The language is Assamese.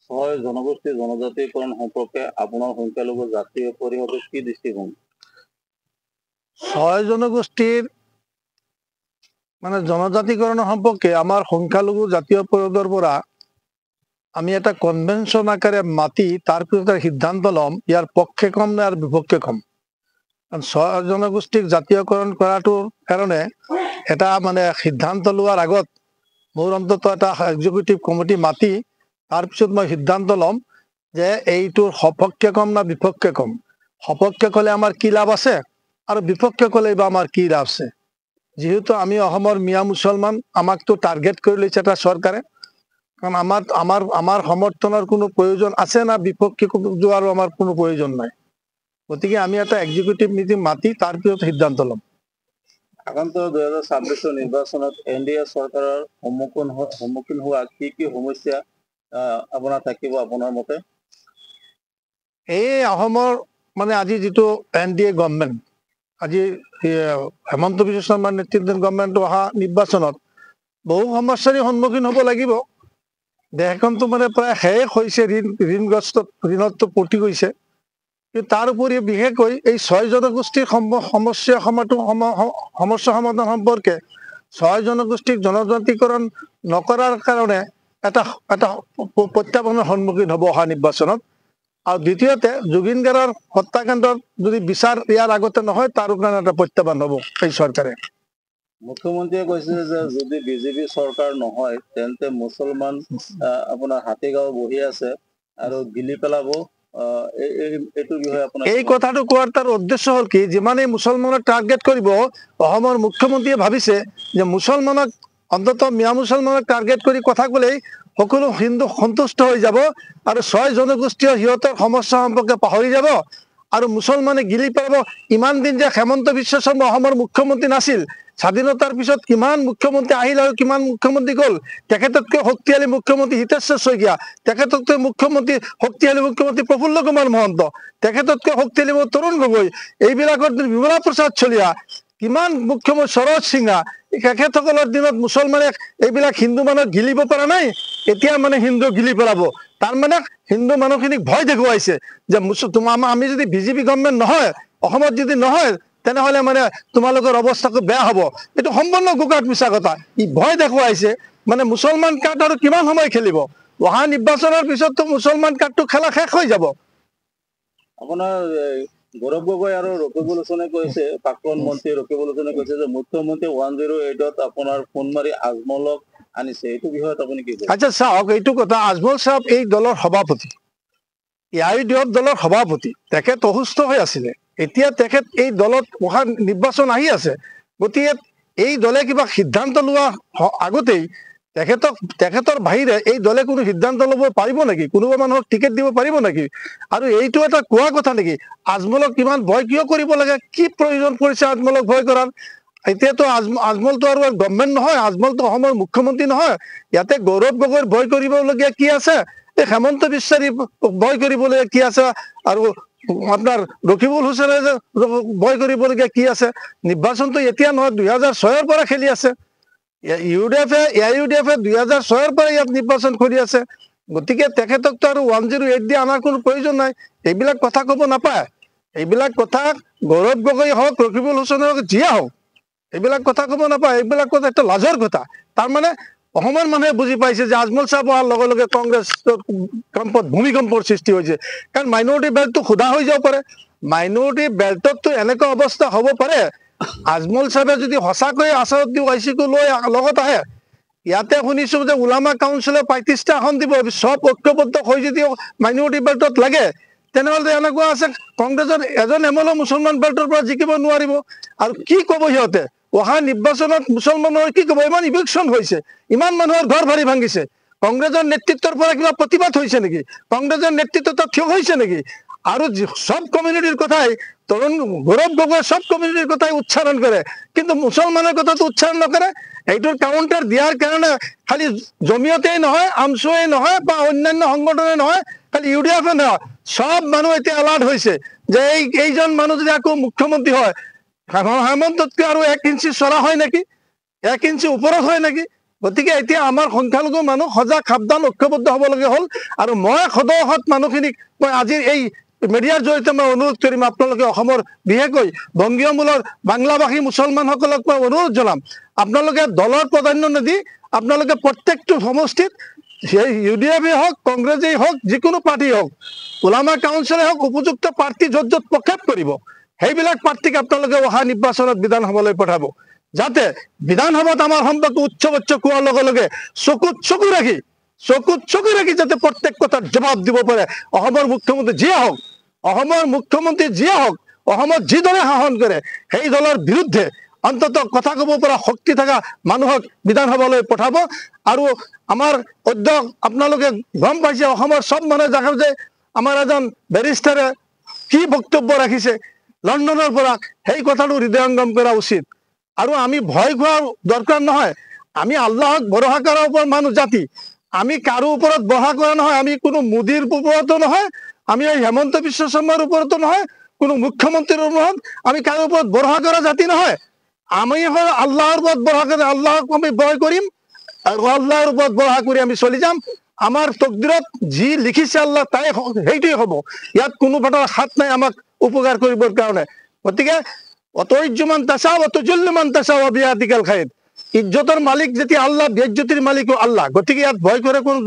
ছয় জনগোষ্ঠীৰ জনজাতিকৰণ সম্পৰ্কে আপোনাৰ সংখ্যালঘু জাতীয় পৰিষদৰ কি দৃষ্টিভংগী? ছয় জনগোষ্ঠীৰ মানে জনজাতিকৰণ সম্পৰ্কে আমাৰ সংখ্যালঘু জাতীয় পৰিষদৰ পৰা আমি এটা কনভেনশন আকাৰে মাতি তাৰ পিছত সিদ্ধান্ত ল'ম ইয়াৰ পক্ষে কম নে আৰু বিপক্ষে কম। ছয় জনগোষ্ঠীক জাতীয়কৰণ কৰাটোৰ কাৰণে এটা মানে সিদ্ধান্ত লোৱাৰ আগত মোৰ অন্তত এটা এক্সিকিউটিভ কমিটি মাতি তাৰপিছত মই সিদ্ধান্ত ল'ম যে এইটোৰ সপক্ষে কম না বিপক্ষে কম। সপক্ষে ক'লে আমাৰ কি লাভ আছে আৰু বিপক্ষে ক'লে বা আমাৰ কি লাভ আছে। যেহেতু আমি অসমৰ মিয়া মুছলমান, আমাকতো টাৰ্গেট কৰি লৈছে এটা চৰকাৰে, কাৰণ আমাৰ সমৰ্থনৰ কোনো প্ৰয়োজন আছে না বিপক্ষে যোৱাৰো আমাৰ কোনো প্ৰয়োজন নাই। গতিকে আমি এটা এক্সিকিউটিভ মিটিং মাতি তাৰ পিছত সিদ্ধান্ত ল'ম। আগন্ত 2026 নিৰ্বাচনত NDA চৰকাৰৰ সন্মুখীন হোৱা কি কি সমস্যা আপোনাৰ থাকিব আপোনাৰ মতে? এই অসমৰ মানে আজি যিটো NDA গভৰ্ণমেণ্ট, আজি হেমন্ত বিশ্ব শৰ্মাৰ নেতৃত্বৰ গভৰ্ণমেণ্ট অহা নিৰ্বাচনত বহু সমস্যাৰ সন্মুখীন হ'ব লাগিব। দেশখনতো মানে প্ৰায় শেষ হৈছে, ঋণতো পতি গৈছে। কিন্তু তাৰ উপৰি বিশেষকৈ এই ছয় জনগোষ্ঠীৰ সমস্যা সমাধান সম্পৰ্কে ছয় জনগোষ্ঠীক জনজাতিকৰণ নকৰাৰ কাৰণে এটা প্ৰত্যাহ্বানৰ সন্মুখীন হ'ব অহা নিৰ্বাচনত। আৰু দ্বিতীয়তে জুবিন গাৰ্গৰ হত্যাকাণ্ডৰ যদি বিচাৰ ইয়াৰ আগতে নহয় তাৰ কাৰণে এটা প্ৰত্যাহ্বান হ'ব এই চৰকাৰে। মুখ্যমন্ত্ৰীয়ে কৈছে যে যদি বিজেপি চৰকাৰ নহয় তেন্তে মুছলমান আপোনাৰ হাতীগাঁও বহি আছে আৰু গিলি পেলাব। এই কথাটো কোৱাৰ তাৰ উদ্দেশ্য হ'ল কি, যিমানেই মুছলমানক টাৰ্গেট কৰিব অসমৰ মুখ্যমন্ত্ৰীয়ে ভাবিছে যে মুছলমানক অন্তত মিয়া মুছলমানক টাৰ্গেট কৰি কথা ক'লেই সকলো হিন্দু সন্তুষ্ট হৈ যাব আৰু ছয় জনগোষ্ঠীয় সিহঁতৰ সমস্যা সম্পৰ্কে পাহৰি যাব আৰু মুছলমানে গিলি পেলাব। ইমান দিন যে হেমন্ত বিশ্ব শৰ্মা অসমৰ মুখ্যমন্ত্ৰী নাছিল, স্বাধীনতাৰ পিছত কিমান মুখ্যমন্ত্ৰী আহিল আৰু কিমান মুখ্যমন্ত্ৰী গ'ল। তেখেততকৈ শক্তিশালী মুখ্যমন্ত্ৰী হিতেশ্বৰ শইকীয়া, তেখেততকৈ শক্তিশালী মুখ্যমন্ত্ৰী প্ৰফুল্ল কুমাৰ মহন্ত, তেখেততকৈ শক্তিশালী তৰুণ গগৈ, এইবিলাকৰ বিমলা প্ৰসাদ চলিহা, কিমান মুখ্যমন্ত্ৰী সৰোজ সিংহা, তেখেতসকলৰ দিনত মুছলমানে এইবিলাক হিন্দু মানুহক গিলিব পৰা নাই, এতিয়া মানে হিন্দু গিলি পেলাব। তাৰমানে হিন্দু মানুহখিনিক ভয় দেখুৱাইছে যে আমি যদি বিজেপি গভৰ্ণমেণ্ট নহয়, অসমত যদি নহয়, তেনেহ'লে মানে তোমালোকৰ অৱস্থাটো বেয়া হ'ব। এইটো সম্পূৰ্ণ গোকাত মিছা কথা। ই ভয় দেখুৱাইছে। মানে মুছলমান কাৰ্ড আৰু কিমান সময় খেলিব? অহা নিৰ্বাচনৰ পিছততো মুছলমান কাৰ্ডটো খেলা শেষ হৈ যাব। আপোনাৰ গৌৰৱ গগৈ আৰু ৰকিবুল হুছেইনে কৈছে, প্ৰাক্তন মন্ত্ৰী ৰকিবুল হুছেইনে কৈছে যে মুখ্যমন্ত্ৰী 108ত আপোনাৰ ফোন মাৰি আজমলক আনিছে। এইটো বিষয়ত আপুনি কি কয়? আচ্ছা চাওক, এইটো কথা, আজমল চাহাব এই দলৰ সভাপতি, AIUDF দলৰ সভাপতি, তেখেত অসুস্থ হৈ আছিলে। এতিয়া তেখেত এই দলত অহা নিৰ্বাচন আহি আছে। গতিকে এই দলে কিবা সিদ্ধান্ত লোৱা আগতেই তেখেতৰ বাহিৰে এই দলে কোনো সিদ্ধান্ত ল'ব পাৰিব নেকি? কোনোবা মানুহক টিকেট দিব পাৰিব নেকি? আৰু এইটো এটা কোৱা কথা নেকি আজমলক কিমান ভয় কিয় কৰিব লাগে? কি প্ৰয়োজন পৰিছে আজমলক ভয় কৰাৰ? এতিয়াতো আজমলটো আৰু গভৰ্ণমেণ্ট নহয়, আজমলটো অসমৰ মুখ্যমন্ত্ৰী নহয়। ইয়াতে গৌৰৱ গগৈৰ ভয় কৰিবলগীয়া কি আছে? এই হেমন্ত বিশ্বেৰী ভয় কৰিবলগীয়া কি আছে? আৰু আপোনাৰ ৰকিবুল হুছেইনে যে ভয় কৰিবলগীয়া কি আছে? নিৰ্বাচনটো এতিয়া নহয়, 2006ৰ পৰা খেলি আছে। AIUDF 2006ৰ পৰা ইয়াত নিৰ্বাচন কৰি আছে। গতিকে তেখেতকতো আৰু 108 দি আনাৰ কোনো প্ৰয়োজন নাই। এইবিলাক কথা ক'ব নাপায়। এইবিলাক কথা গৌৰৱ গগৈ হওক, ৰকিবুল হুছেইনে হওক, যিয়ে হওক, এইবিলাক কথা ক'ব নাপায়। এইবিলাক কথা একটা লাজৰ কথা। তাৰমানে অসমৰ মানুহে বুজি পাইছে যে আজমল চাহাব অহাৰ লগে লগে কংগ্ৰেছৰ ভূমিকম্পৰ সৃষ্টি হৈছে। কাৰণ মাইনৰিটি বেল্টটো সোধা হৈ যাব পাৰে। মাইনৰিটি বেল্টততো এনেকুৱা অৱস্থা হ'ব পাৰে, আজমল চাহাবে যদি সঁচাকৈয়ে আছাদুদ্দিন ওৱাইচিকো লৈ লগত আহে, ইয়াতে শুনিছো যে ওলামা কাউন্সিলে 35টা আসন দিব, চব ঐক্যবদ্ধ হৈ যদি মাইনৰিটি বেল্টত লাগে, তেনেহ'লে এনেকুৱা আছে কংগ্ৰেছৰ এজন MLA মুছলমান বেল্টৰ পৰা জিকিব নোৱাৰিব। আৰু কি ক'ব সিহঁতে? অহা নিৰ্বাচনত মুছলমানৰ কি ক'ব? ইমান ইভিকশ্যন হৈছে, ইমান মানুহৰ ঘৰ ভাঙি ভাঙিছে, কংগ্ৰেছৰ নেতৃত্বৰ পৰা কিবা প্ৰতিবাদ হৈছে নেকি? কংগ্ৰেছৰ নেতৃত্ব থিয় হৈছে নেকি? আৰু সব কমিউনিটিৰ কথাই তৰুণ গৌৰৱ গগৈ সব কমিউনিটিৰ কথাই উচ্চাৰণ কৰে, কিন্তু মুছলমানৰ কথাটো উচ্চাৰণ নকৰে। এইটোৰ কাউণ্টাৰ দিয়াৰ কাৰণে খালি জমিয়তেই নহয়, আমছুৱেই নহয় বা অন্যান্য সংগঠনে নহয়, খালি UDF নহয়, সব মানুহ এতিয়া এলাৰ্ট হৈছে যে এইজন মানুহ যদি আকৌ মুখ্যমন্ত্ৰী হয়, হেমন্ততকৈ আৰু 1 ইঞ্চি চৰা হয় নেকি? 1 ইঞ্চি ওপৰত হয় নেকি? গতিকে এতিয়া আমাৰ সংখ্যালঘু মানুহ সজাগ সাৱধান ঐক্যবদ্ধ হ'ব লগা হ'ল আৰু মই সদৌ মানুহখিনিক মই আজিৰ এই মিডিয়াৰ জৰিয়তে মই অনুৰোধ কৰিম আপোনালোকে অসমৰ বিশেষকৈ বংগীয় মূলৰ বাংলাভাষী মুছলমানসকলক মই অনুৰোধ জনাম আপোনালোকে দলৰ প্ৰাধান্য নিদি আপোনালোকে প্ৰত্যেকটো সমষ্টিত UDF হওক কংগ্ৰেছেই হওক যিকোনো পাৰ্টি হওক ওলামা কাউন্সিলে হওক উপযুক্ত প্ৰাৰ্থী য'ত য'ত প্ৰক্ষেপ কৰিব সেইবিলাক প্ৰাৰ্থীক আপোনালোকে অহা নিৰ্বাচনত বিধানসভালৈ পঠাব যাতে বিধানসভাত আমাৰ সম্পৰ্ক উচ্চ কোৱাৰ লগে লগে চকুত চকু ৰাখি যাতে প্ৰত্যেক কথাৰ জবাব দিব পাৰে অসমৰ মুখ্যমন্ত্ৰী যিয়ে হওক অসমত যি দলে শাসন কৰে সেই দলৰ বিৰুদ্ধে অন্ততঃ কথা ক'ব পৰা শক্তি থকা মানুহক বিধানসভালৈ পঠাব আৰু আমাৰ অধ্যক্ষ আপোনালোকে গম পাইছে অসমৰ সব মানুহে জানে যে আমাৰ এজন বেৰিষ্টাৰে কি বক্তব্য ৰাখিছে লণ্ডনৰ পৰা সেই কথাটো হৃদয়ংগম কৰা উচিত আৰু আমি ভয় খোৱাৰ দৰকাৰ নহয় আমি আল্লাহক ভৰসা কৰাৰ ওপৰত মানুহ জাতি আমি কাৰো ওপৰত ভৰসা কৰা নহয় আমি কোনো মোদীৰ ওপৰতো নহয় আমি এই হেমন্ত বিশ্ব শৰ্মাৰ ওপৰতো নহয় কোনো মুখ্যমন্ত্ৰীৰ ওপৰত আমি কাৰো ওপৰত ভৰসা কৰা জাতি নহয় আমি আল্লাহৰ ওপৰত ভৰসা কৰি আল্লাহক আমি ভয় কৰিম আৰু আল্লাহৰ ওপৰত ভৰসা কৰি আমি চলি যাম আমাৰ তকদিৰত যি লিখিছে আল্লাহ তাই সেইটোৱে হ'ব ইয়াত কোনো ফালৰ হাত নাই আমাক উপকাৰ কৰিবৰ কাৰণে গতিকে অতইজ্জুমান তাচাও অতজুল্লুমান তাচাও বিয়াতিকাল খাইৰ ইজ্জতৰ মালিক যেতিয়া আল্লাহ বেজ্জতিৰ মালিকো আল্লাহ গতিকে ইয়াত ভয় কৰে কোনো